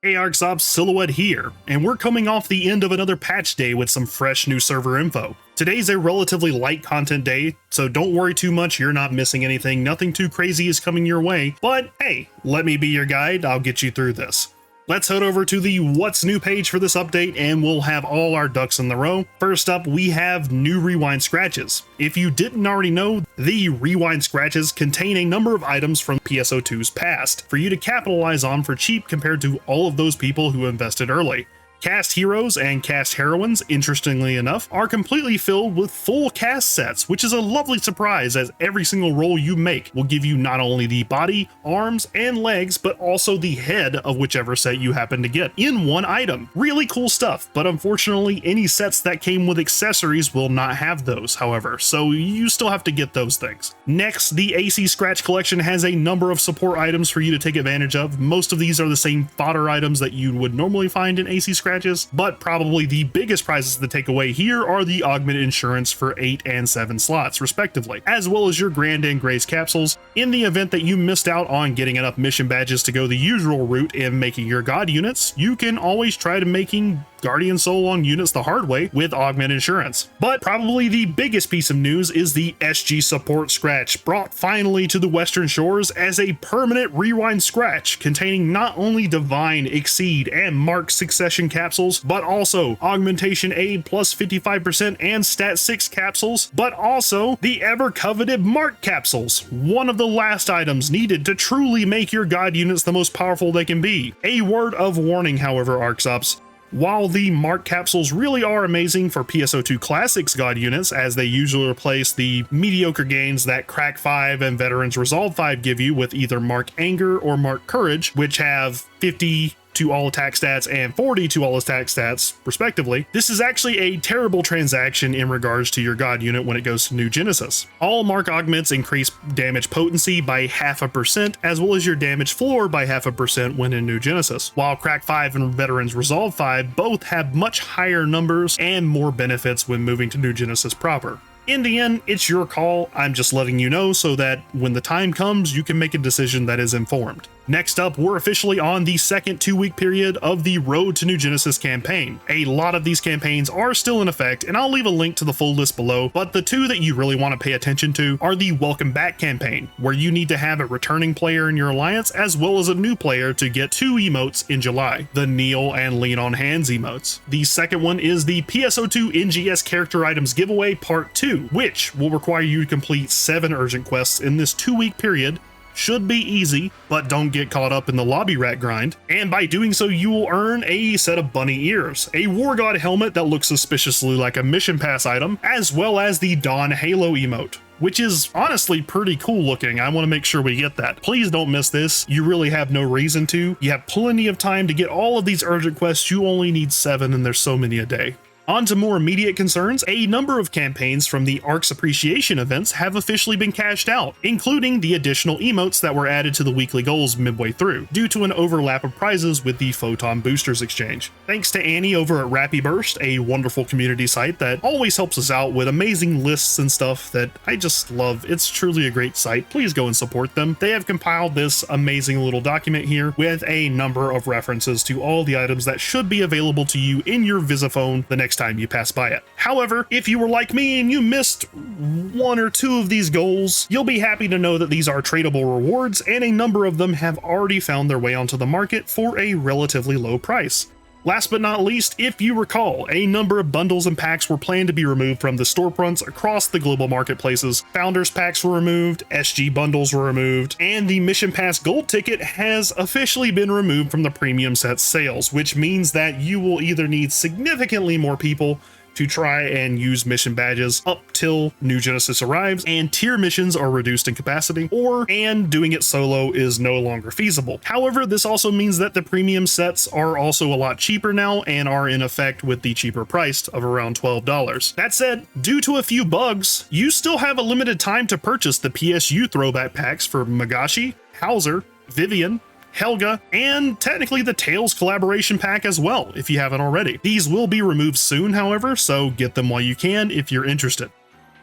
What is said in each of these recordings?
Hey ARKS Ops, Silhouette here, and we're coming off the end of another patch day with some fresh new server info. Today's a relatively light content day, so don't worry too much, you're not missing anything, nothing too crazy is coming your way, but hey, let me be your guide, I'll get you through this. Let's head over to the What's New page for this update and we'll have all our ducks in the row. First up, we have new rewind scratches. If you didn't already know, the rewind scratches contain a number of items from PSO2's past for you to capitalize on for cheap compared to all of those people who invested early. Cast heroes and cast heroines, interestingly enough, are completely filled with full cast sets, which is a lovely surprise as every single roll you make will give you not only the body, arms, and legs, but also the head of whichever set you happen to get in one item. Really cool stuff, but unfortunately any sets that came with accessories will not have those, however, so you still have to get those things. Next, the AC Scratch collection has a number of support items for you to take advantage of. Most of these are the same fodder items that you would normally find in AC Scratch, but probably the biggest prizes to take away here are the augmented insurance for 8 and 7 slots respectively, as well as your Grand and Grace capsules. In the event that you missed out on getting enough mission badges to go the usual route in making your god units, you can always try to making Guardian Soul on units the hard way with augmented insurance. But probably the biggest piece of news is the SG support scratch, brought finally to the Western Shores as a permanent rewind scratch containing not only Divine, Exceed, and Mark Succession capsules, but also Augmentation Aid plus 55% and Stat 6 capsules, but also the ever coveted Mark capsules, one of the last items needed to truly make your god units the most powerful they can be. A word of warning, however, ARKS Ops. While the Mark capsules really are amazing for PSO2 Classics god units, as they usually replace the mediocre gains that Crack 5 and Veterans Resolve 5 give you with either Mark Anger or Mark Courage, which have 50 to all attack stats and 40 to all attack stats respectively, this is actually a terrible transaction in regards to your god unit when it goes to New Genesis. All Mark augments increase damage potency by 0.5%, as well as your damage floor by 0.5% when in New Genesis, while Crack 5 and Veterans Resolve 5 both have much higher numbers and more benefits when moving to New Genesis proper. In the end, it's your call, I'm just letting you know so that when the time comes, you can make a decision that is informed. Next up, we're officially on the second 2-week period of the Road to New Genesis campaign. A lot of these campaigns are still in effect, and I'll leave a link to the full list below, but the two that you really want to pay attention to are the Welcome Back campaign, where you need to have a returning player in your alliance as well as a new player to get 2 emotes in July, the Kneel and Lean on Hands emotes. The second one is the PSO2 NGS Character Items Giveaway Part 2, which will require you to complete 7 urgent quests in this 2-week period. Should be easy, but don't get caught up in the lobby rat grind, and by doing so you will earn a set of bunny ears, a War God helmet that looks suspiciously like a mission pass item, as well as the Dawn Halo emote, which is honestly pretty cool looking. I want to make sure we get that. Please don't miss this, you really have no reason to. You have plenty of time to get all of these urgent quests, you only need 7 and there's so many a day. On to more immediate concerns, a number of campaigns from the ARKS Appreciation events have officially been cashed out, including the additional emotes that were added to the weekly goals midway through, due to an overlap of prizes with the Photon Boosters exchange. Thanks to Annie over at Rappy Burst, a wonderful community site that always helps us out with amazing lists and stuff that I just love. It's truly a great site. Please go and support them. They have compiled this amazing little document here with a number of references to all the items that should be available to you in your Visiphone the next time you pass by it. However, if you were like me and you missed 1 or 2 of these goals, you'll be happy to know that these are tradable rewards and a number of them have already found their way onto the market for a relatively low price. Last but not least, if you recall, a number of bundles and packs were planned to be removed from the storefronts across the global marketplaces. Founders packs were removed, SG bundles were removed, and the Mission Pass Gold ticket has officially been removed from the premium set sales, which means that you will either need significantly more people to try and use mission badges up till New Genesis arrives and tier missions are reduced in capacity, and doing it solo is no longer feasible. However, this also means that the premium sets are also a lot cheaper now and are in effect with the cheaper price of around $12. That said, due to a few bugs, you still have a limited time to purchase the PSU throwback packs for Magashi, Hauser, Vivian, Helga, and technically the Tails collaboration pack as well, if you haven't already. These will be removed soon, however, so get them while you can if you're interested.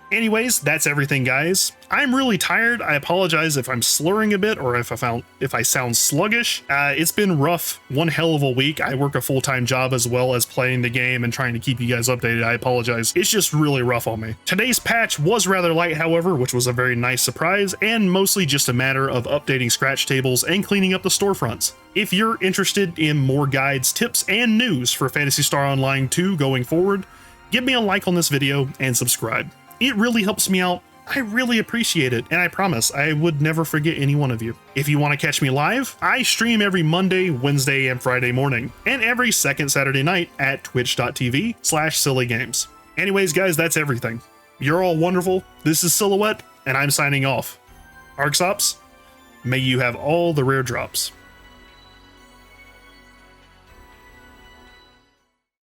Anyways, that's everything, guys. I'm really tired. I apologize if I'm slurring a bit or if I sound sluggish. It's been rough, one hell of a week. I work a full-time job as well as playing the game and trying to keep you guys updated. I apologize. It's just really rough on me. Today's patch was rather light, however, which was a very nice surprise, and mostly just a matter of updating scratch tables and cleaning up the storefronts. If you're interested in more guides, tips, and news for Phantasy Star Online 2 going forward, give me a like on this video and subscribe. It really helps me out. I really appreciate it, and I promise I would never forget any one of you. If you want to catch me live, I stream every Monday, Wednesday, and Friday morning, and every second Saturday night at twitch.tv/sillygames. Anyways, guys, that's everything. You're all wonderful. This is Silhouette, and I'm signing off. ARKS Ops, may you have all the rare drops.